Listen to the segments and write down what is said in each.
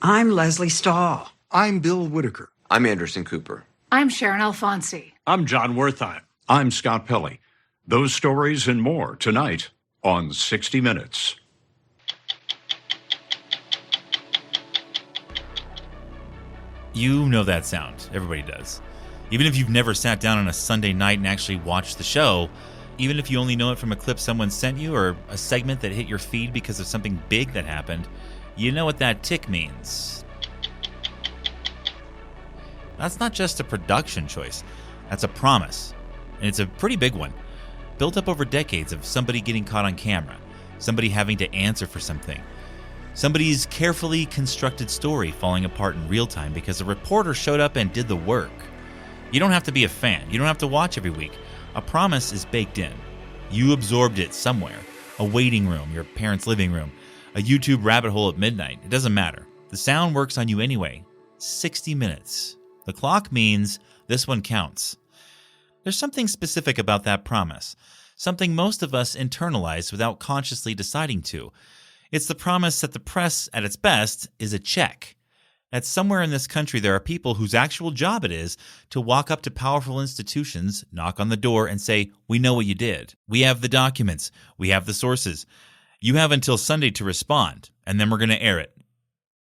I'm Leslie Stahl. I'm Bill Whitaker. I'm Anderson Cooper. I'm Sharyn Alfonsi. I'm John Wertheim. I'm Scott Pelley. Those stories and more tonight on 60 Minutes. You know that sound. Everybody does. Even if you've never sat down on a Sunday night and actually watched the show, even if you only know it from a clip someone sent you or a segment that hit your feed because of something big that happened, you know what that tick means. That's not just a production choice. That's a promise. And it's a pretty big one. Built up over decades of somebody getting caught on camera, somebody having to answer for something, somebody's carefully constructed story falling apart in real time because a reporter showed up and did the work. You don't have to be a fan. You don't have to watch every week. A promise is baked in. You absorbed it somewhere. A waiting room, your parents' living room, a YouTube rabbit hole at midnight. It doesn't matter. The sound works on you anyway. 60 minutes. The clock means this one counts. There's something specific about that promise. Something most of us internalize without consciously deciding to. It's the promise that the press, at its best, is a check. That somewhere in this country there are people whose actual job it is to walk up to powerful institutions, knock on the door, and say, "We know what you did. We have the documents. We have the sources. You have until Sunday to respond, and then we're going to air it."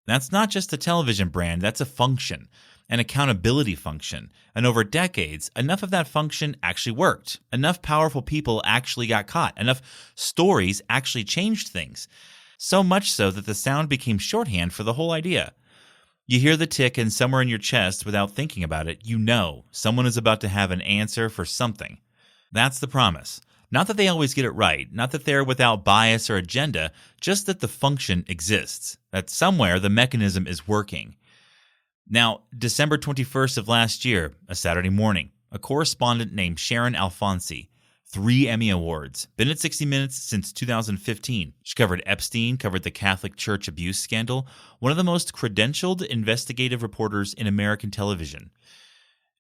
That's not just a television brand, that's a function, an accountability function. And over decades, enough of that function actually worked. Enough powerful people actually got caught. Enough stories actually changed things. So much so that the sound became shorthand for the whole idea. You hear the tick and somewhere in your chest, without thinking about it, you know someone is about to have an answer for something. That's the promise. Not that they always get it right, not that they're without bias or agenda, just that the function exists, that somewhere the mechanism is working. Now, December 21st of last year, a Saturday morning, a correspondent named Sharyn Alfonsi, 3 Emmy Awards, been at 60 Minutes since 2015. She covered Epstein, covered the Catholic Church abuse scandal, one of the most credentialed investigative reporters in American television.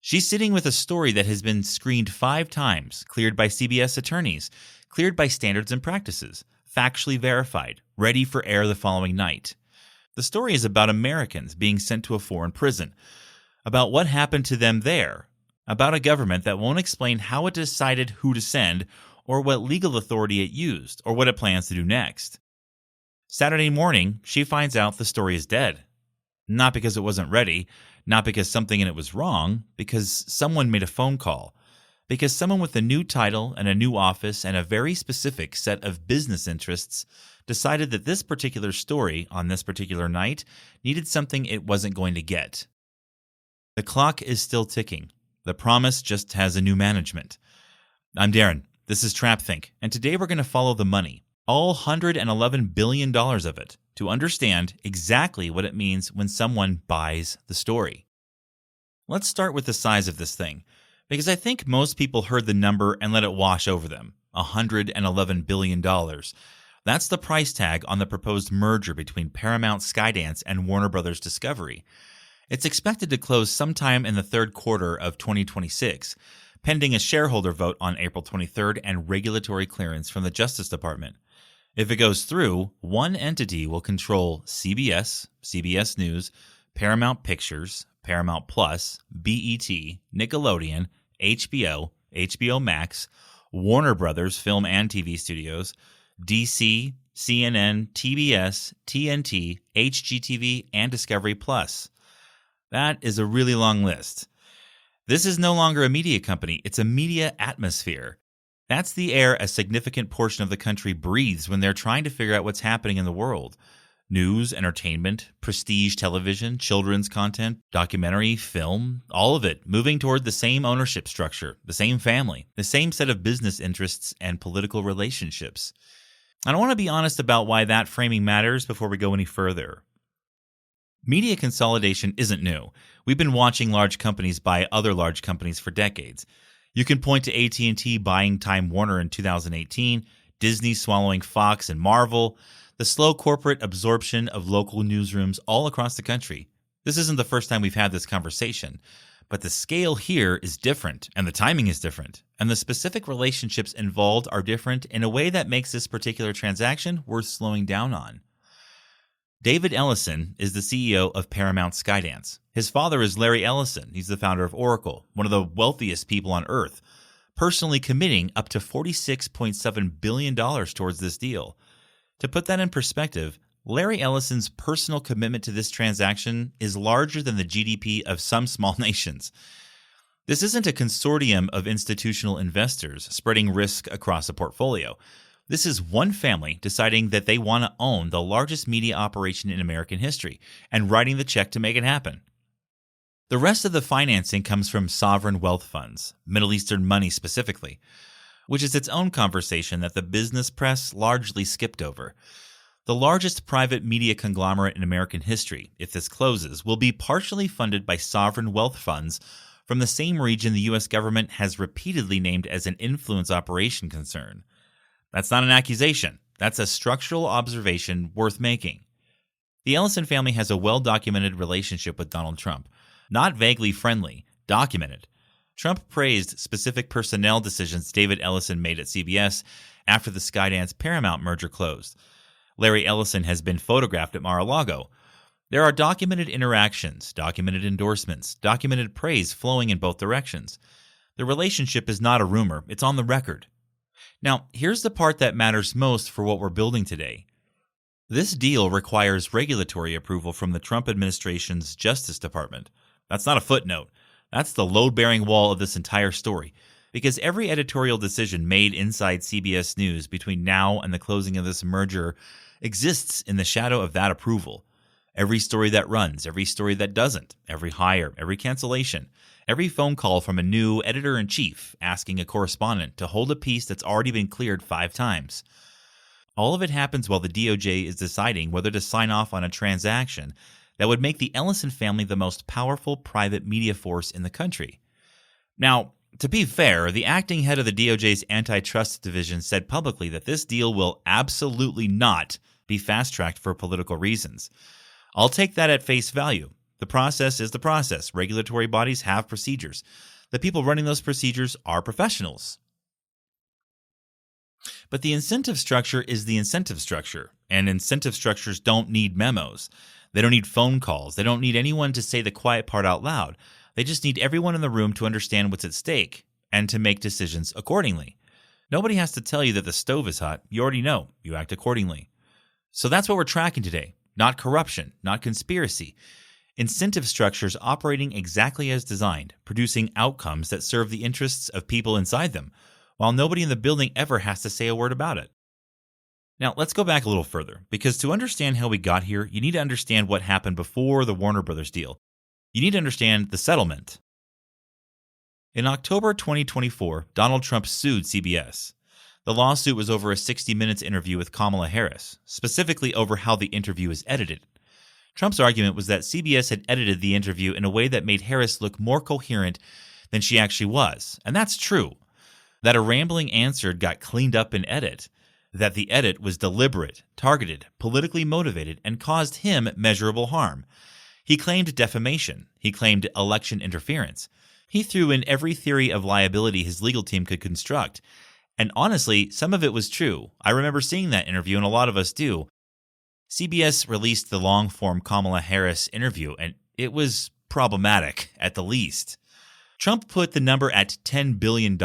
She's sitting with a story that has been screened 5 times, cleared by CBS attorneys, cleared by standards and practices, factually verified, ready for air the following night. The story is about Americans being sent to a foreign prison, about what happened to them there, about a government that won't explain how it decided who to send or what legal authority it used or what it plans to do next. Saturday morning, she finds out the story is dead. Not because it wasn't ready, not because something in it was wrong, because someone made a phone call, because someone with a new title and a new office and a very specific set of business interests decided that this particular story on this particular night needed something it wasn't going to get. The clock is still ticking. The promise just has a new management. I'm Darren. This is TrapThink, and today we're going to follow the money, all $111 billion of it, to understand exactly what it means when someone buys the story. Let's start with the size of this thing, because I think most people heard the number and let it wash over them, $111 billion. That's the price tag on the proposed merger between Paramount Skydance and Warner Brothers Discovery. It's expected to close sometime in the third quarter of 2026, pending a shareholder vote on April 23rd and regulatory clearance from the Justice Department. If it goes through, one entity will control CBS, CBS News, Paramount Pictures, Paramount Plus, BET, Nickelodeon, HBO, HBO Max, Warner Brothers Film and TV Studios, DC, CNN, TBS, TNT, HGTV, and Discovery Plus. That is a really long list. This is no longer a media company, it's a media atmosphere. That's the air a significant portion of the country breathes when they're trying to figure out what's happening in the world. News, entertainment, prestige television, children's content, documentary, film, all of it moving toward the same ownership structure, the same family, the same set of business interests and political relationships. And I want to be honest about why that framing matters before we go any further. Media consolidation isn't new. We've been watching large companies buy other large companies for decades. You can point to AT&T buying Time Warner in 2018, Disney swallowing Fox and Marvel, the slow corporate absorption of local newsrooms all across the country. This isn't the first time we've had this conversation, but the scale here is different, and the timing is different, and the specific relationships involved are different in a way that makes this particular transaction worth slowing down on. David Ellison is the CEO of Paramount Skydance. His father is Larry Ellison. He's the founder of Oracle, one of the wealthiest people on earth, personally committing up to $46.7 billion towards this deal. To put that in perspective, Larry Ellison's personal commitment to this transaction is larger than the GDP of some small nations. This isn't a consortium of institutional investors spreading risk across a portfolio. This is one family deciding that they want to own the largest media operation in American history and writing the check to make it happen. The rest of the financing comes from sovereign wealth funds, Middle Eastern money specifically, which is its own conversation that the business press largely skipped over. The largest private media conglomerate in American history, if this closes, will be partially funded by sovereign wealth funds from the same region the U.S. government has repeatedly named as an influence operation concern. That's not an accusation. That's a structural observation worth making. The Ellison family has a well-documented relationship with Donald Trump. Not vaguely friendly, documented. Trump praised specific personnel decisions David Ellison made at CBS after the Skydance Paramount merger closed. Larry Ellison has been photographed at Mar-a-Lago. There are documented interactions, documented endorsements, documented praise flowing in both directions. The relationship is not a rumor, it's on the record. Now, here's the part that matters most for what we're building today. This deal requires regulatory approval from the Trump administration's Justice Department. That's not a footnote. That's the load-bearing wall of this entire story. Because every editorial decision made inside CBS News between now and the closing of this merger exists in the shadow of that approval. Every story that runs, every story that doesn't, every hire, every cancellation, every phone call from a new editor-in-chief asking a correspondent to hold a piece that's already been cleared 5 times. All of it happens while the DOJ is deciding whether to sign off on a transaction that would make the Ellison family the most powerful private media force in the country. Now, to be fair, the acting head of the DOJ's antitrust division said publicly that this deal will absolutely not be fast-tracked for political reasons. I'll take that at face value. The process is the process. Regulatory bodies have procedures. The people running those procedures are professionals. But the incentive structure is the incentive structure, and incentive structures don't need memos. They don't need phone calls. They don't need anyone to say the quiet part out loud. They just need everyone in the room to understand what's at stake and to make decisions accordingly. Nobody has to tell you that the stove is hot. You already know. You act accordingly. So that's what we're tracking today. Not corruption, not conspiracy. Incentive structures operating exactly as designed, producing outcomes that serve the interests of people inside them, while nobody in the building ever has to say a word about it. Now, let's go back a little further, because to understand how we got here, you need to understand what happened before the Warner Brothers deal. You need to understand the settlement. In October 2024, Donald Trump sued CBS. The lawsuit was over a 60 Minutes interview with Kamala Harris, specifically over how the interview is edited. Trump's argument was that CBS had edited the interview in a way that made Harris look more coherent than she actually was. And that's true. That a rambling answer got cleaned up in edit. That the edit was deliberate, targeted, politically motivated, and caused him measurable harm. He claimed defamation. He claimed election interference. He threw in every theory of liability his legal team could construct. And honestly, some of it was true. I remember seeing that interview, and a lot of us do. CBS released the long-form Kamala Harris interview, and it was problematic, at the least. Trump put the number at $10 billion.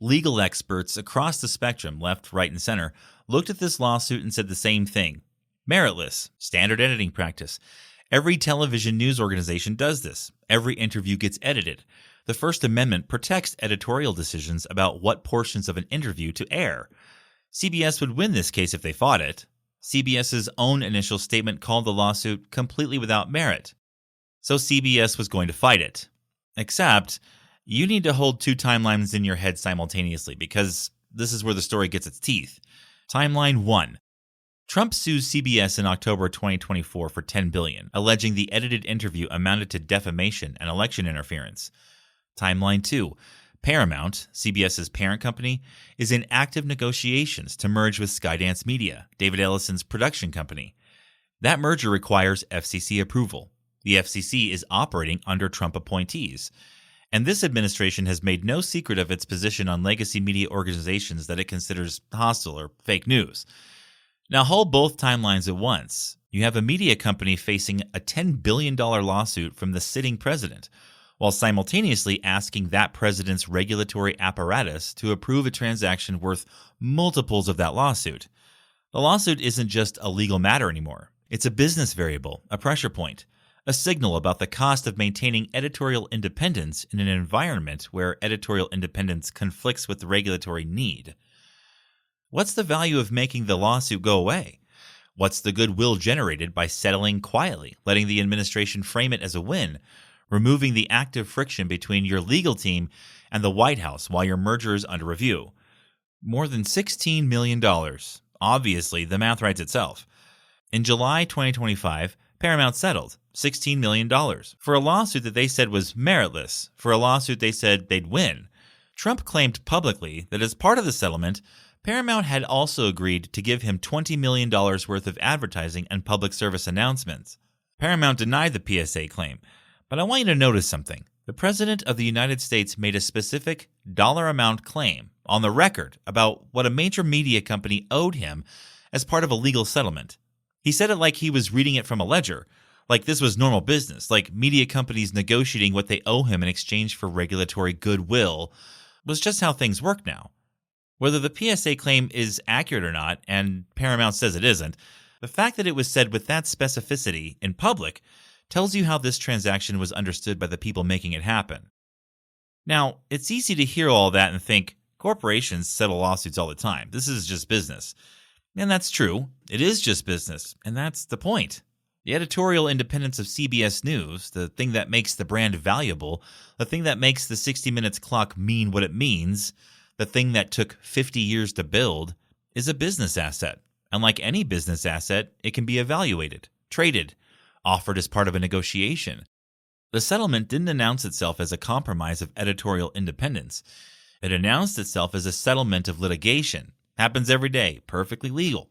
Legal experts across the spectrum, left, right, and center, looked at this lawsuit and said the same thing. Meritless, standard editing practice. Every television news organization does this. Every interview gets edited. The First Amendment protects editorial decisions about what portions of an interview to air. CBS would win this case if they fought it. CBS's own initial statement called the lawsuit completely without merit. So CBS was going to fight it. Except, you need to hold 2 timelines in your head simultaneously, because this is where the story gets its teeth. Timeline 1. Trump sues CBS in October 2024 for $10 billion, alleging the edited interview amounted to defamation and election interference. Timeline 2. Paramount, CBS's parent company, is in active negotiations to merge with Skydance Media, David Ellison's production company. That merger requires FCC approval. The FCC is operating under Trump appointees. And this administration has made no secret of its position on legacy media organizations that it considers hostile or fake news. Now hold both timelines at once. You have a media company facing a $10 billion lawsuit from the sitting president, while simultaneously asking that president's regulatory apparatus to approve a transaction worth multiples of that lawsuit. The lawsuit isn't just a legal matter anymore. It's a business variable, a pressure point, a signal about the cost of maintaining editorial independence in an environment where editorial independence conflicts with the regulatory need. What's the value of making the lawsuit go away? What's the goodwill generated by settling quietly, letting the administration frame it as a win, removing the active friction between your legal team and the White House while your merger is under review? More than $16 million. Obviously, the math writes itself. In July 2025, Paramount settled $16 million for a lawsuit that they said was meritless, for a lawsuit they said they'd win. Trump claimed publicly that as part of the settlement, Paramount had also agreed to give him $20 million worth of advertising and public service announcements. Paramount denied the PSA claim, but I want you to notice something. The President of the United States made a specific dollar amount claim on the record about what a major media company owed him as part of a legal settlement. He said it like he was reading it from a ledger, like this was normal business, like media companies negotiating what they owe him in exchange for regulatory goodwill was just how things work now. Whether the PSA claim is accurate or not, and Paramount says it isn't, the fact that it was said with that specificity in public tells you how this transaction was understood by the people making it happen. Now, it's easy to hear all that and think, corporations settle lawsuits all the time. This is just business. And that's true. It is just business, and that's the point. The editorial independence of CBS News, the thing that makes the brand valuable, the thing that makes the 60 Minutes clock mean what it means, the thing that took 50 years to build, is a business asset. And like any business asset, it can be evaluated, traded, offered as part of a negotiation. The settlement didn't announce itself as a compromise of editorial independence. It announced itself as a settlement of litigation. Happens every day, perfectly legal.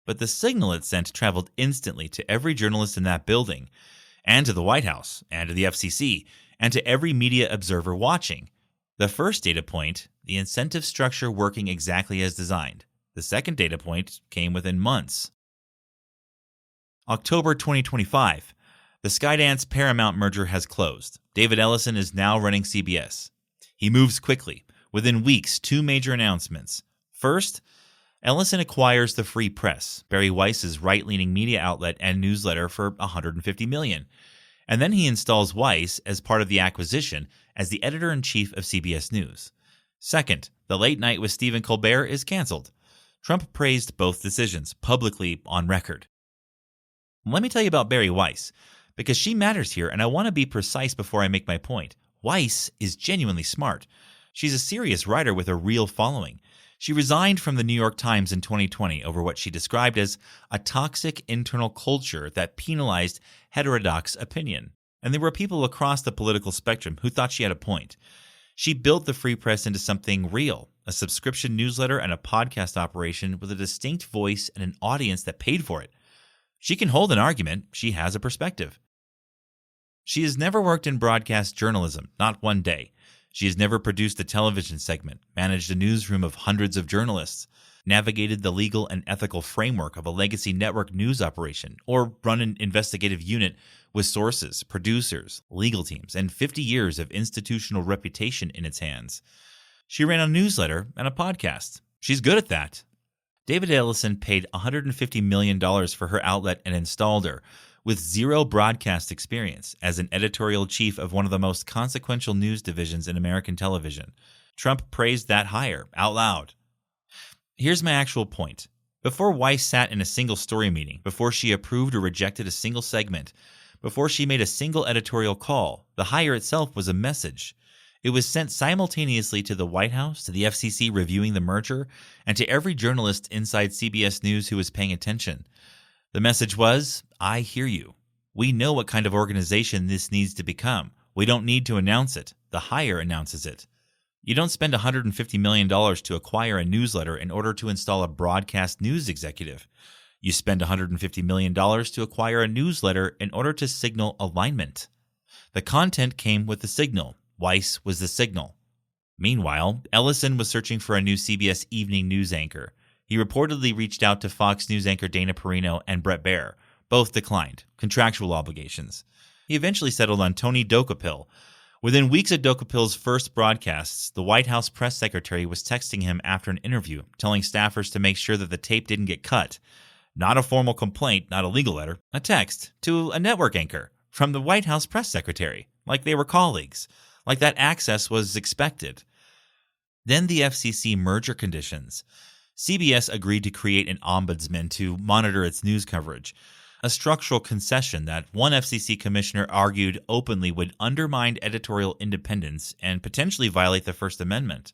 But the signal it sent traveled instantly to every journalist in that building, and to the White House, and to the FCC, and to every media observer watching. The first data point, the incentive structure working exactly as designed. The second data point came within months. October 2025. The Skydance Paramount merger has closed. David Ellison is now running CBS. He moves quickly. Within weeks, two major announcements. First, Ellison acquires the Free Press, Barry Weiss's right-leaning media outlet and newsletter, for $150 million. And then he installs Weiss as part of the acquisition as the editor-in-chief of CBS News. Second, The Late Night with Stephen Colbert is canceled. Trump praised both decisions publicly on record. Let me tell you about Barry Weiss, because she matters here, and I want to be precise before I make my point. Weiss is genuinely smart. She's a serious writer with a real following. She resigned from the New York Times in 2020 over what she described as a toxic internal culture that penalized heterodox opinion. And there were people across the political spectrum who thought she had a point. She built the Free Press into something real, a subscription newsletter and a podcast operation with a distinct voice and an audience that paid for it. She can hold an argument. She has a perspective. She has never worked in broadcast journalism, not one day. She has never produced a television segment, managed a newsroom of hundreds of journalists, navigated the legal and ethical framework of a legacy network news operation, or run an investigative unit with sources, producers, legal teams, and 50 years of institutional reputation in its hands. She ran a newsletter and a podcast. She's good at that. David Ellison paid $150 million for her outlet and installed her, with zero broadcast experience, as an editorial chief of one of the most consequential news divisions in American television. Trump praised that hire out loud. Here's my actual point. Before Weiss sat in a single story meeting, before she approved or rejected a single segment, before she made a single editorial call, the hire itself was a message. It was sent simultaneously to the White House, to the FCC reviewing the merger, and to every journalist inside CBS News who was paying attention. The message was, I hear you. We know what kind of organization this needs to become. We don't need to announce it. The hire announces it. You don't spend $150 million to acquire a newsletter in order to install a broadcast news executive. You spend $150 million to acquire a newsletter in order to signal alignment. The content came with the signal. Weiss was the signal. Meanwhile, Ellison was searching for a new CBS evening news anchor. He reportedly reached out to Fox News anchor Dana Perino and Bret Baier, Both declined, contractual obligations. He eventually settled on Tony Dokapil. Within weeks of Dokapil's first broadcasts, the White House press secretary was texting him after an interview, telling staffers to make sure that the tape didn't get cut. Not a formal complaint, not a legal letter, a text to a network anchor from the White House press secretary, like they were colleagues, like that access was expected. Then the FCC merger conditions. CBS agreed to create an ombudsman to monitor its news coverage, a structural concession that one FCC commissioner argued openly would undermine editorial independence and potentially violate the First Amendment.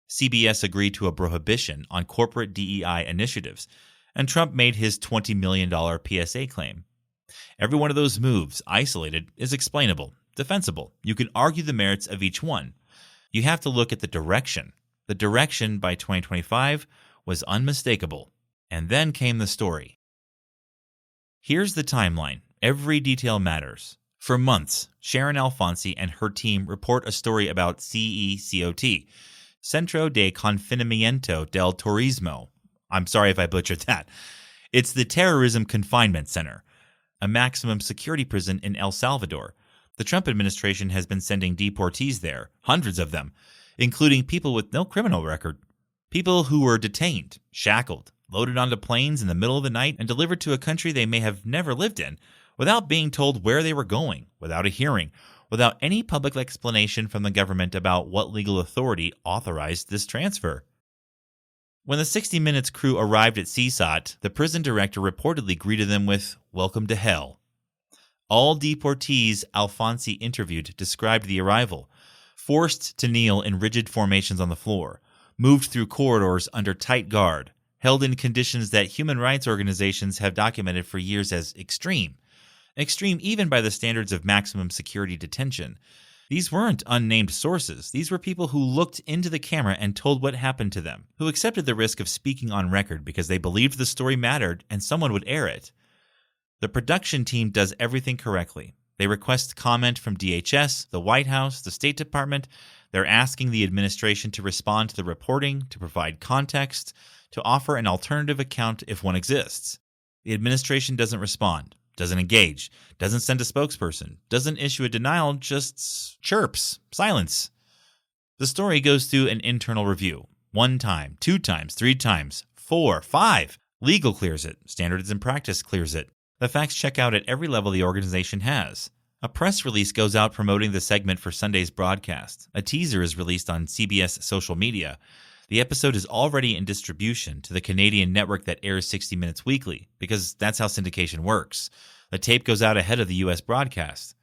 CBS agreed to a prohibition on corporate DEI initiatives, and Trump made his $20 million PSA claim. Every one of those moves, isolated, is explainable, defensible. You can argue the merits of each one. You have to look at the direction. The direction by 2025 was unmistakable. And then came the story. Here's the timeline. Every detail matters. For months, Sharyn Alfonsi and her team report a story about CECOT, Centro de Confinamiento del Turismo. I'm sorry if I butchered that. It's the Terrorism Confinement Center, a maximum security prison in El Salvador. The Trump administration has been sending deportees there, hundreds of them, including people with no criminal record. People who were detained, shackled, loaded onto planes in the middle of the night and delivered to a country they may have never lived in, without being told where they were going, without a hearing, without any public explanation from the government about what legal authority authorized this transfer. When the 60 Minutes crew arrived at CECOT, the prison director reportedly greeted them with, "Welcome to hell." All deportees Alfonsi interviewed described the arrival, forced to kneel in rigid formations on the floor, moved through corridors under tight guard, held in conditions that human rights organizations have documented for years as extreme even by the standards of maximum security detention. These weren't unnamed sources. These were people who looked into the camera and told what happened to them, who accepted the risk of speaking on record because they believed the story mattered and someone would air it. The production team does everything correctly. They request comment from DHS, the White House, the State Department. They're asking the administration to respond to the reporting, to provide context, to offer an alternative account if one exists. The administration doesn't respond, doesn't engage, doesn't send a spokesperson, doesn't issue a denial, just chirps, silence. The story goes through an internal review. 1 time, 2 times, 3 times, 4, 5. Legal clears it. Standards and practice clears it. The facts check out at every level the organization has. A press release goes out promoting the segment for Sunday's broadcast. A teaser is released on CBS social media. The episode is already in distribution to the Canadian network that airs 60 Minutes weekly, because that's how syndication works. The tape goes out ahead of the U.S. broadcast.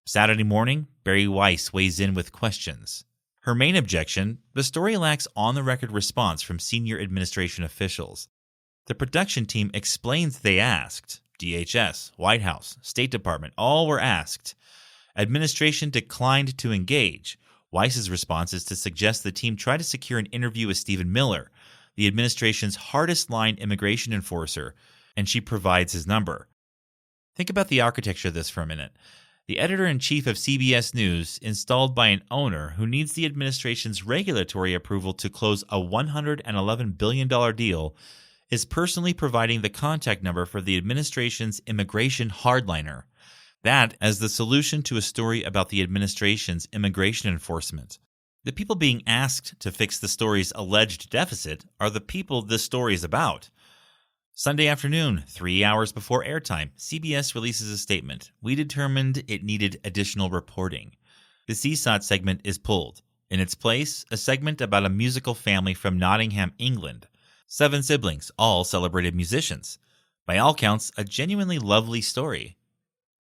Saturday morning, Barry Weiss weighs in with questions. Her main objection, the story lacks on-the-record response from senior administration officials. The production team explains they asked. DHS, White House, State Department, all were asked. Administration declined to engage. Weiss's response is to suggest the team try to secure an interview with Stephen Miller, the administration's hardest-line immigration enforcer, and she provides his number. Think about the architecture of this for a minute. The editor-in-chief of CBS News, installed by an owner who needs the administration's regulatory approval to close a $111 billion deal, is personally providing the contact number for the administration's immigration hardliner. That as the solution to a story about the administration's immigration enforcement. The people being asked to fix the story's alleged deficit are the people this story is about. Sunday afternoon, 3 hours before airtime, CBS releases a statement. We determined it needed additional reporting. The CSOT segment is pulled. In its place, a segment about a musical family from Nottingham, England. 7 siblings, all celebrated musicians. By all counts, a genuinely lovely story.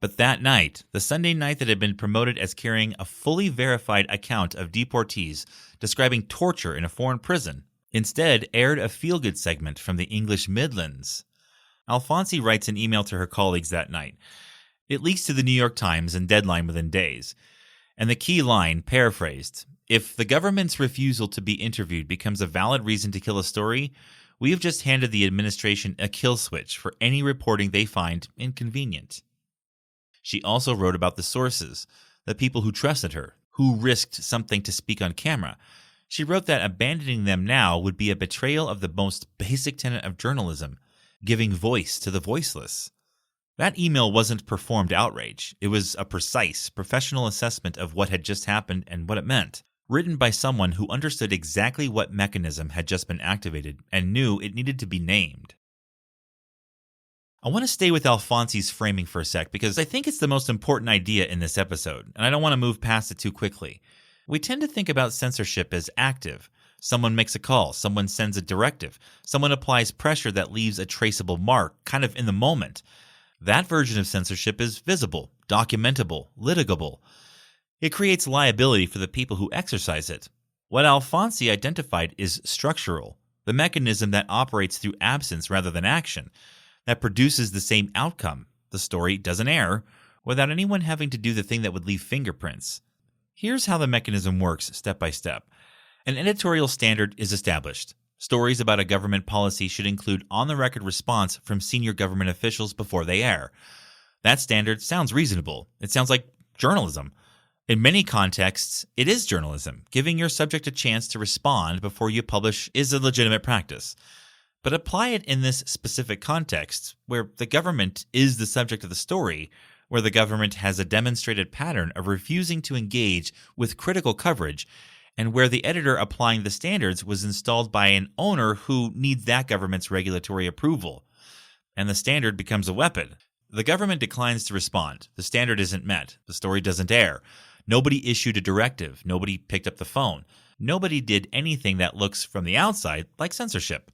But that night, the Sunday night that had been promoted as carrying a fully verified account of deportees describing torture in a foreign prison, instead aired a feel-good segment from the English Midlands. Alfonsi writes an email to her colleagues that night. It leaks to the New York Times and Deadline within days. And the key line, paraphrased, if the government's refusal to be interviewed becomes a valid reason to kill a story, we have just handed the administration a kill switch for any reporting they find inconvenient. She also wrote about the sources, the people who trusted her, who risked something to speak on camera. She wrote that abandoning them now would be a betrayal of the most basic tenet of journalism, giving voice to the voiceless. That email wasn't performed outrage. It was a precise, professional assessment of what had just happened and what it meant, written by someone who understood exactly what mechanism had just been activated and knew it needed to be named. I want to stay with Alfonsi's framing for a sec because I think it's the most important idea in this episode, and I don't want to move past it too quickly. We tend to think about censorship as active. Someone makes a call, someone sends a directive, someone applies pressure that leaves a traceable mark, kind of in the moment. That version of censorship is visible, documentable, litigable. It creates liability for the people who exercise it. What Alfonsi identified is structural, the mechanism that operates through absence rather than action, that produces the same outcome. The story doesn't air without anyone having to do the thing that would leave fingerprints. Here's how the mechanism works step by step. An editorial standard is established. Stories about a government policy should include on-the-record response from senior government officials before they air. That standard sounds reasonable. It sounds like journalism. In many contexts, it is journalism. Giving your subject a chance to respond before you publish is a legitimate practice. But apply it in this specific context, where the government is the subject of the story, where the government has a demonstrated pattern of refusing to engage with critical coverage, and where the editor applying the standards was installed by an owner who needs that government's regulatory approval. And the standard becomes a weapon. The government declines to respond. The standard isn't met. The story doesn't air. Nobody issued a directive. Nobody picked up the phone. Nobody did anything that looks from the outside like censorship.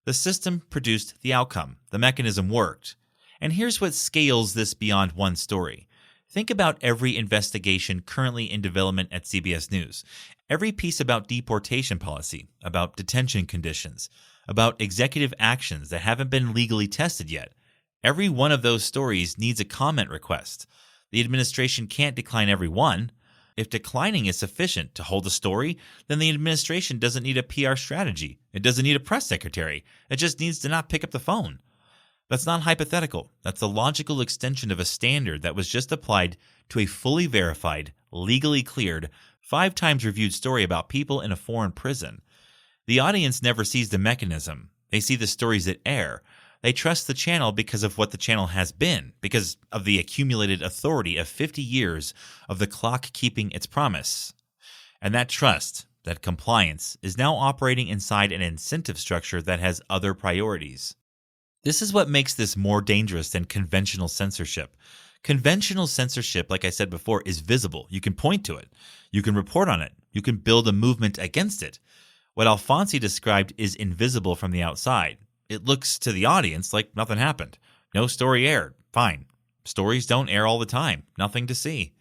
The system produced the outcome. The mechanism worked. And here's what scales this beyond one story. Think about every investigation currently in development at CBS News. Every piece about deportation policy, about detention conditions, about executive actions that haven't been legally tested yet. Every one of those stories needs a comment request. The administration can't decline every one. If declining is sufficient to hold a story, then the administration doesn't need a PR strategy. It doesn't need a press secretary. It just needs to not pick up the phone. That's not hypothetical. That's the logical extension of a standard that was just applied to a fully verified, legally cleared, 5 times reviewed story about people in a foreign prison. The audience never sees the mechanism. They see the stories that air. They trust the channel because of what the channel has been, because of the accumulated authority of 50 years of the clock keeping its promise. And that trust, that compliance, is now operating inside an incentive structure that has other priorities. This is what makes this more dangerous than conventional censorship. Conventional censorship, like I said before, is visible. You can point to it. You can report on it. You can build a movement against it. What Alfonsi described is invisible from the outside. It looks to the audience like nothing happened. No story aired. Fine. Stories don't air all the time. Nothing to see.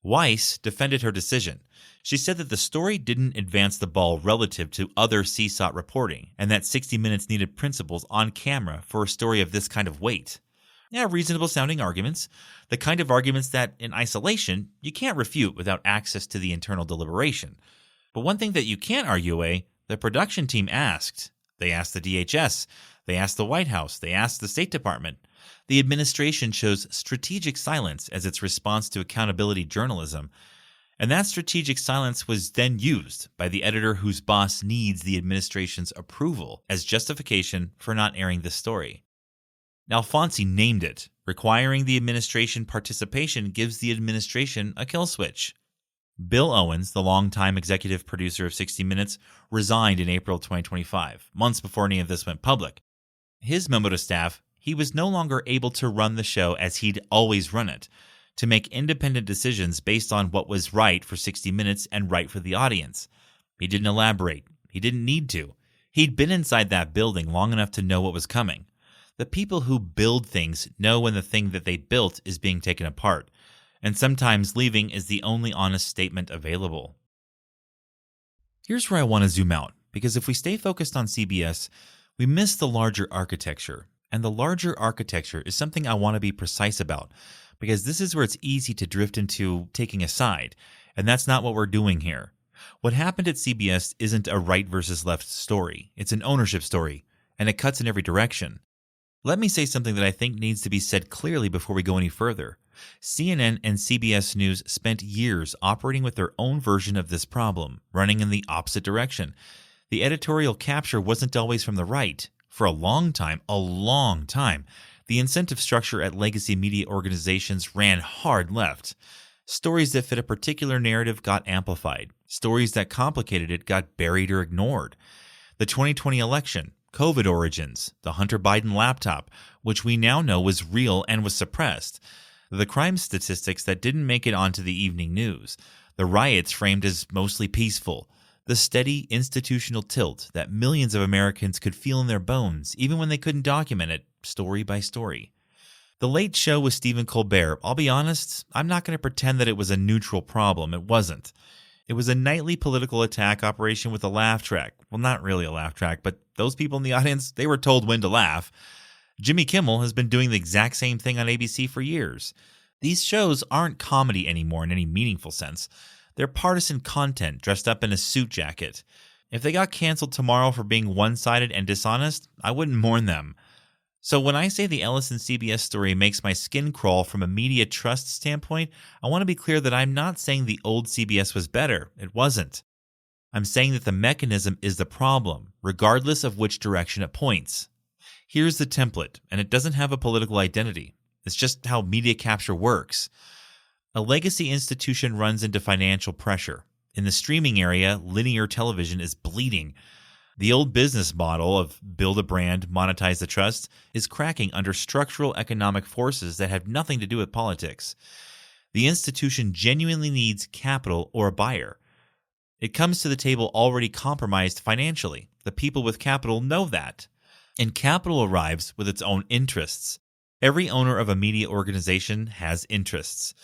Weiss defended her decision. She said that the story didn't advance the ball relative to other CSOT reporting, and that 60 Minutes needed principals on camera for a story of this kind of weight. Yeah, reasonable sounding arguments. The kind of arguments that, in isolation, you can't refute without access to the internal deliberation. But one thing that you can't argue away, the production team asked. They asked the DHS. They asked the White House. They asked the State Department. The administration chose strategic silence as its response to accountability journalism. And that strategic silence was then used by the editor whose boss needs the administration's approval as justification for not airing the story. Alfonsi named it. Requiring the administration participation gives the administration a kill switch. Bill Owens, the longtime executive producer of 60 Minutes, resigned in April 2025, months before any of this went public. His memo to staff, he was no longer able to run the show as he'd always run it, to make independent decisions based on what was right for 60 Minutes and right for the audience. He didn't elaborate. He didn't need to. He'd been inside that building long enough to know what was coming. The people who build things know when the thing that they built is being taken apart. And sometimes leaving is the only honest statement available. Here's where I want to zoom out, because if we stay focused on CBS, we miss the larger architecture. And the larger architecture is something I want to be precise about, because this is where it's easy to drift into taking a side, and that's not what we're doing here. What happened at CBS isn't a right versus left story. It's an ownership story, and it cuts in every direction. Let me say something that I think needs to be said clearly before we go any further. CNN and CBS News spent years operating with their own version of this problem, running in the opposite direction. The editorial capture wasn't always from the right. For a long time, The incentive structure at legacy media organizations ran hard left. Stories that fit a particular narrative got amplified. Stories that complicated it got buried or ignored. The 2020 election, COVID origins, the Hunter Biden laptop, which we now know was real and was suppressed, the crime statistics that didn't make it onto the evening news, the riots framed as mostly peaceful, the steady institutional tilt that millions of Americans could feel in their bones even when they couldn't document it story by story. The Late Show with Stephen Colbert, I'll be honest, I'm not going to pretend that it was a neutral problem. It wasn't. It was a nightly political attack operation with a laugh track. Well, not really a laugh track, but those people in the audience, they were told when to laugh. Jimmy Kimmel has been doing the exact same thing on ABC for years. These shows aren't comedy anymore in any meaningful sense. They're partisan content dressed up in a suit jacket. If they got canceled tomorrow for being one-sided and dishonest, I wouldn't mourn them. So when I say the Ellis and CBS story makes my skin crawl from a media trust standpoint, I want to be clear that I'm not saying the old CBS was better. It wasn't. I'm saying that the mechanism is the problem, regardless of which direction it points. Here's the template, and it doesn't have a political identity. It's just how media capture works. A legacy institution runs into financial pressure. In the streaming area, linear television is bleeding. The old business model of build a brand, monetize the trust is cracking under structural economic forces that have nothing to do with politics. The institution genuinely needs capital or a buyer. It comes to the table already compromised financially. The people with capital know that. And capital arrives with its own interests. Every owner of a media organization has interests.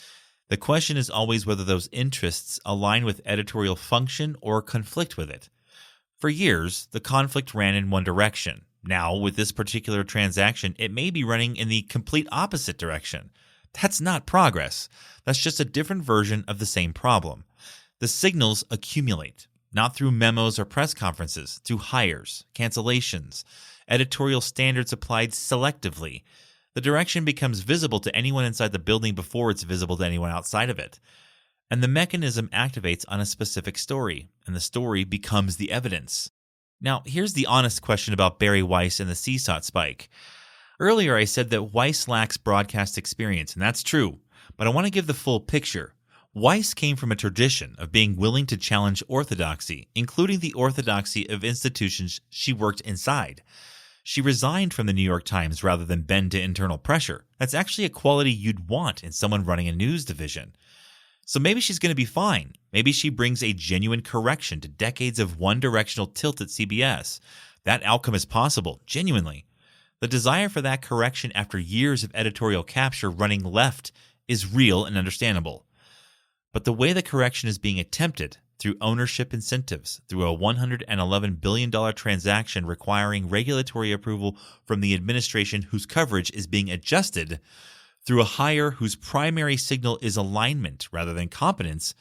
The question is always whether those interests align with editorial function or conflict with it. For years, the conflict ran in one direction. Now, with this particular transaction, it may be running in the complete opposite direction. That's not progress. That's just a different version of the same problem. The signals accumulate, not through memos or press conferences, through hires, cancellations, editorial standards applied selectively. The direction becomes visible to anyone inside the building before it's visible to anyone outside of it. And the mechanism activates on a specific story, and the story becomes the evidence. Now, here's the honest question about Bari Weiss and the CECOT spike. Earlier, I said that Weiss lacks broadcast experience, and that's true, but I want to give the full picture. Weiss came from a tradition of being willing to challenge orthodoxy, including the orthodoxy of institutions she worked inside. She resigned from the New York Times rather than bend to internal pressure. That's actually a quality you'd want in someone running a news division. So maybe she's going to be fine. Maybe she brings a genuine correction to decades of one-directional tilt at CBS. That outcome is possible, genuinely. The desire for that correction after years of editorial capture running left is real and understandable. But the way the correction is being attempted, through ownership incentives, through a $111 billion transaction requiring regulatory approval from the administration whose coverage is being adjusted, through a hire whose primary signal is alignment rather than competence,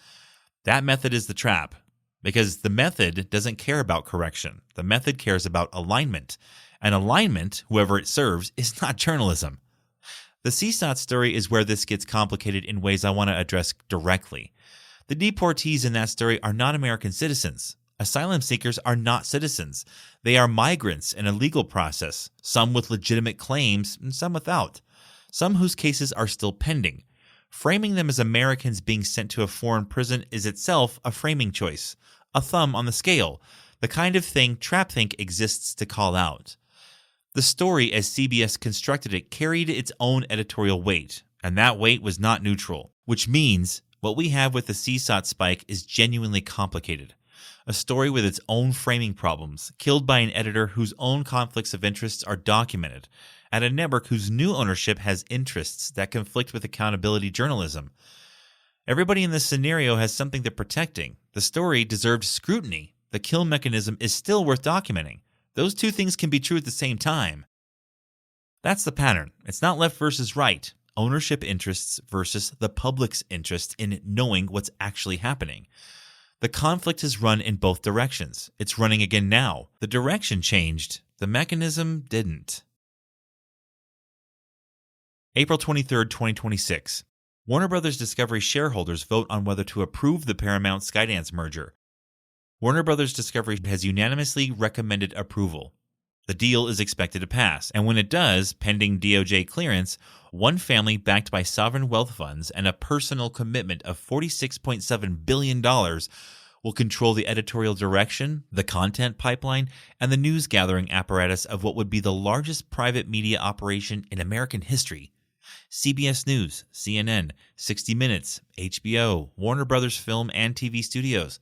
that method is the trap. Because the method doesn't care about correction. The method cares about alignment. And alignment, whoever it serves, is not journalism. The CSOT story is where this gets complicated in ways I want to address directly. The deportees in that story are not American citizens. Asylum seekers are not citizens. They are migrants in a legal process, some with legitimate claims and some without. Some whose cases are still pending. Framing them as Americans being sent to a foreign prison is itself a framing choice, a thumb on the scale, the kind of thing Trapthink exists to call out. The story, as CBS constructed it, carried its own editorial weight, and that weight was not neutral, which means what we have with the CSOT spike is genuinely complicated. A story with its own framing problems, killed by an editor whose own conflicts of interest are documented, at a network whose new ownership has interests that conflict with accountability journalism. Everybody in this scenario has something they're protecting. The story deserved scrutiny. The kill mechanism is still worth documenting. Those two things can be true at the same time. That's the pattern. It's not left versus right. Ownership interests versus the public's interest in knowing what's actually happening. The conflict has run in both directions. It's running again now. The direction changed. The mechanism didn't. April 23, 2026. Warner Bros. Discovery shareholders vote on whether to approve the Paramount-Skydance merger. Warner Bros. Discovery has unanimously recommended approval. The deal is expected to pass, and when it does, pending DOJ clearance, one family backed by sovereign wealth funds and a personal commitment of $46.7 billion will control the editorial direction, the content pipeline, and the news gathering apparatus of what would be the largest private media operation in American history. CBS News, CNN, 60 Minutes, HBO, Warner Brothers Film and TV Studios,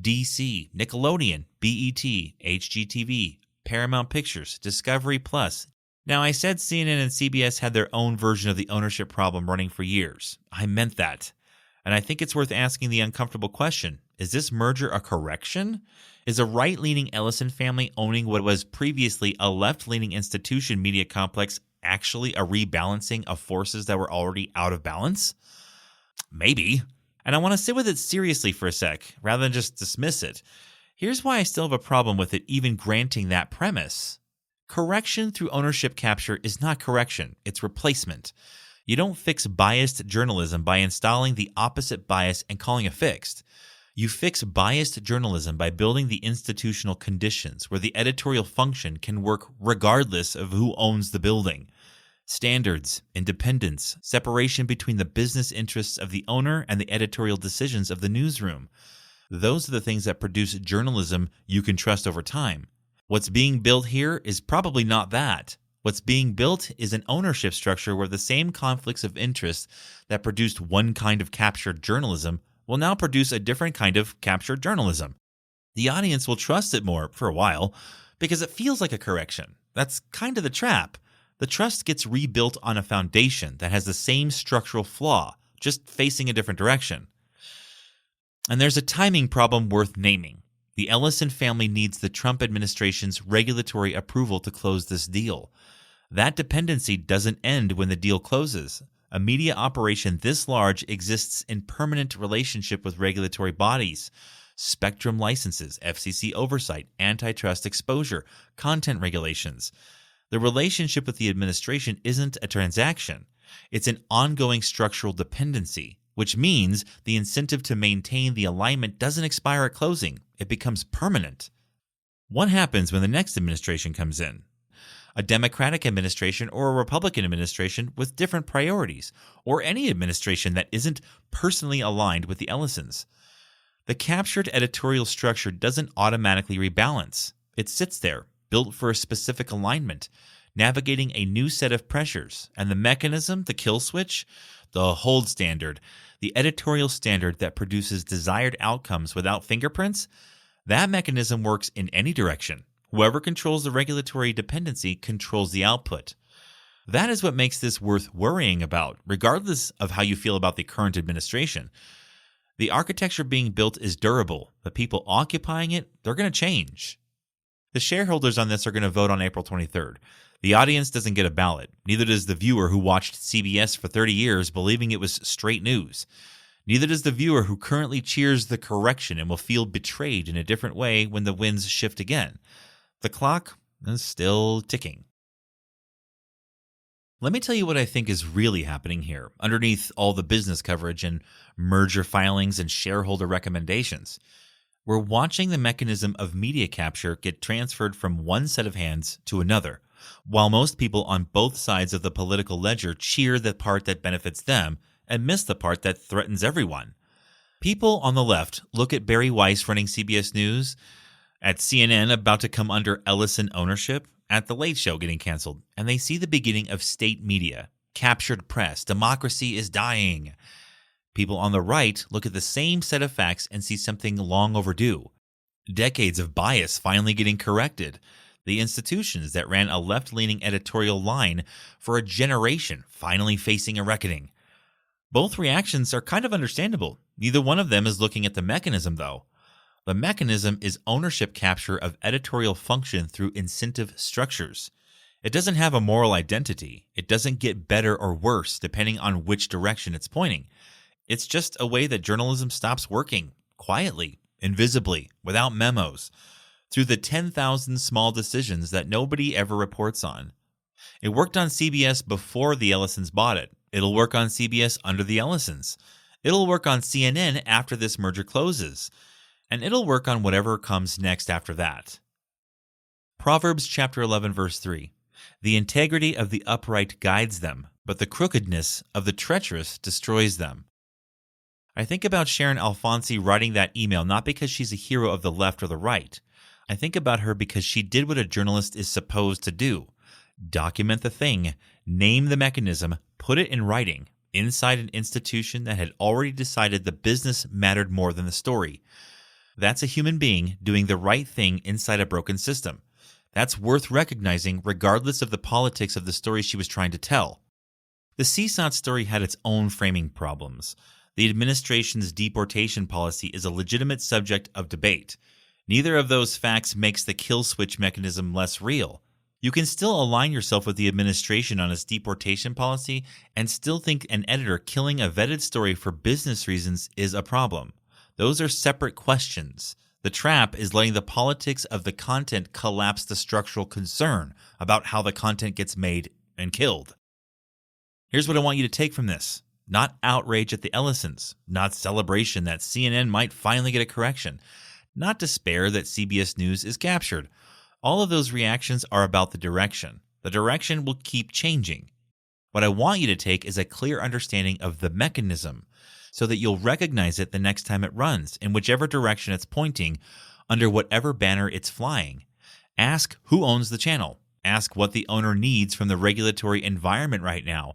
DC, Nickelodeon, BET, HGTV, Paramount Pictures, Discovery Plus. Now, I said CNN and CBS had their own version of the ownership problem running for years. I meant that. And I think it's worth asking the uncomfortable question, is this merger a correction? Is a right-leaning Ellison family owning what was previously a left-leaning institution media complex actually a rebalancing of forces that were already out of balance? Maybe. And I want to sit with it seriously for a sec, rather than just dismiss it. Here's why I still have a problem with it even granting that premise. Correction through ownership capture is not correction, it's replacement. You don't fix biased journalism by installing the opposite bias and calling it fixed. You fix biased journalism by building the institutional conditions where the editorial function can work regardless of who owns the building. Standards, independence, separation between the business interests of the owner and the editorial decisions of the newsroom. Those are the things that produce journalism you can trust over time. What's being built here is probably not that. What's being built is an ownership structure where the same conflicts of interest that produced one kind of captured journalism will now produce a different kind of captured journalism. The audience will trust it more for a while because it feels like a correction. That's kind of the trap. The trust gets rebuilt on a foundation that has the same structural flaw, just facing a different direction. And there's a timing problem worth naming. The Ellison family needs the Trump administration's regulatory approval to close this deal. That dependency doesn't end when the deal closes. A media operation this large exists in permanent relationship with regulatory bodies. Spectrum licenses, FCC oversight, antitrust exposure, content regulations. The relationship with the administration isn't a transaction. It's an ongoing structural dependency, which means the incentive to maintain the alignment doesn't expire at closing. It becomes permanent. What happens when the next administration comes in? A Democratic administration or a Republican administration with different priorities, or any administration that isn't personally aligned with the Ellisons. The captured editorial structure doesn't automatically rebalance. It sits there, built for a specific alignment, navigating a new set of pressures, and the mechanism, the kill switch, the hold standard, the editorial standard that produces desired outcomes without fingerprints, that mechanism works in any direction. Whoever controls the regulatory dependency controls the output. That is what makes this worth worrying about, regardless of how you feel about the current administration. The architecture being built is durable. The people occupying it, they're going to change. The shareholders on this are going to vote on April 23rd. The audience doesn't get a ballot. Neither does the viewer who watched CBS for 30 years believing it was straight news. Neither does the viewer who currently cheers the correction and will feel betrayed in a different way when the winds shift again. The clock is still ticking. Let me tell you what I think is really happening here, underneath all the business coverage and merger filings and shareholder recommendations. We're watching the mechanism of media capture get transferred from one set of hands to another, while most people on both sides of the political ledger cheer the part that benefits them and miss the part that threatens everyone. People on the left look at Barry Weiss running CBS News, at CNN about to come under Ellison ownership, at The Late Show getting canceled, and they see the beginning of state media, captured press, democracy is dying. People on the right look at the same set of facts and see something long overdue. Decades of bias finally getting corrected. The institutions that ran a left-leaning editorial line for a generation finally facing a reckoning. Both reactions are kind of understandable. Neither one of them is looking at the mechanism, though. The mechanism is ownership capture of editorial function through incentive structures. It doesn't have a moral identity. It doesn't get better or worse depending on which direction it's pointing. It's just a way that journalism stops working, quietly, invisibly, without memos, through the 10,000 small decisions that nobody ever reports on. It worked on CBS before the Ellisons bought it. It'll work on CBS under the Ellisons. It'll work on CNN after this merger closes. And it'll work on whatever comes next after that. Proverbs chapter 11, verse 3. The integrity of the upright guides them, but the crookedness of the treacherous destroys them. I think about Sharyn Alfonsi writing that email not because she's a hero of the left or the right. I think about her because she did what a journalist is supposed to do. Document the thing, name the mechanism, put it in writing, inside an institution that had already decided the business mattered more than the story. That's a human being doing the right thing inside a broken system. That's worth recognizing regardless of the politics of the story she was trying to tell. The CECOT story had its own framing problems. The administration's deportation policy is a legitimate subject of debate. Neither of those facts makes the kill switch mechanism less real. You can still align yourself with the administration on its deportation policy and still think an editor killing a vetted story for business reasons is a problem. Those are separate questions. The trap is letting the politics of the content collapse the structural concern about how the content gets made and killed. Here's what I want you to take from this. Not outrage at the Ellisons, not celebration that CNN might finally get a correction, not despair that CBS News is captured. All of those reactions are about the direction. The direction will keep changing. What I want you to take is a clear understanding of the mechanism so that you'll recognize it the next time it runs, in whichever direction it's pointing, under whatever banner it's flying. Ask who owns the channel. Ask what the owner needs from the regulatory environment right now.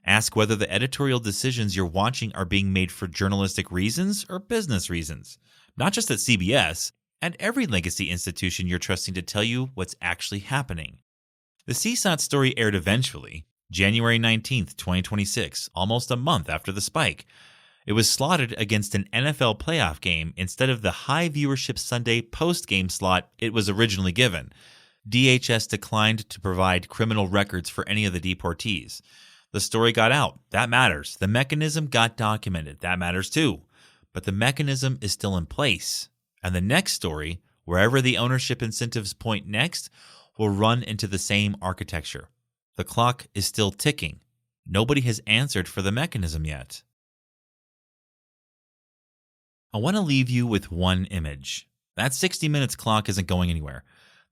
Ask whether the editorial decisions you're watching are being made for journalistic reasons or business reasons. Not just at CBS, at every legacy institution you're trusting to tell you what's actually happening. The CECOT story aired eventually, January 19th, 2026, almost a month after the spike. It was slotted against an NFL playoff game instead of the high viewership Sunday post-game slot it was originally given. DHS declined to provide criminal records for any of the deportees. The story got out. That matters. The mechanism got documented. That matters too. But the mechanism is still in place. And the next story, wherever the ownership incentives point next, will run into the same architecture. The clock is still ticking. Nobody has answered for the mechanism yet. I want to leave you with one image. That 60 Minutes clock isn't going anywhere.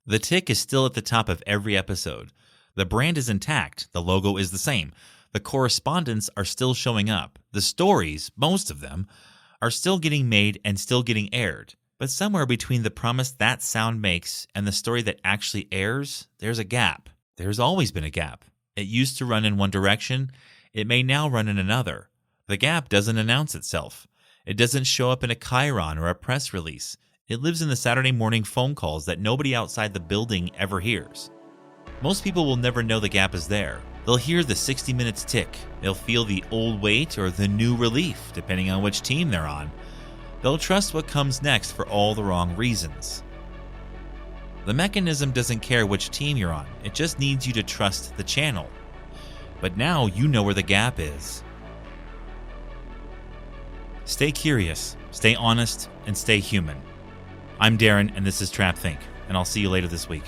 The tick is still at the top of every episode. The brand is intact. The logo is the same. The correspondents are still showing up. The stories, most of them, are still getting made and still getting aired. But somewhere between the promise that sound makes and the story that actually airs, there's a gap. There's always been a gap. It used to run in one direction. It may now run in another. The gap doesn't announce itself. It doesn't show up in a chyron or a press release. It lives in the Saturday morning phone calls that nobody outside the building ever hears. Most people will never know the gap is there. They'll hear the 60 Minutes tick. They'll feel the old weight or the new relief, depending on which team they're on. They'll trust what comes next for all the wrong reasons. The mechanism doesn't care which team you're on. It just needs you to trust the channel. But now you know where the gap is. Stay curious, stay honest, and stay human. I'm Darren, and this is Trap Think, and I'll see you later this week.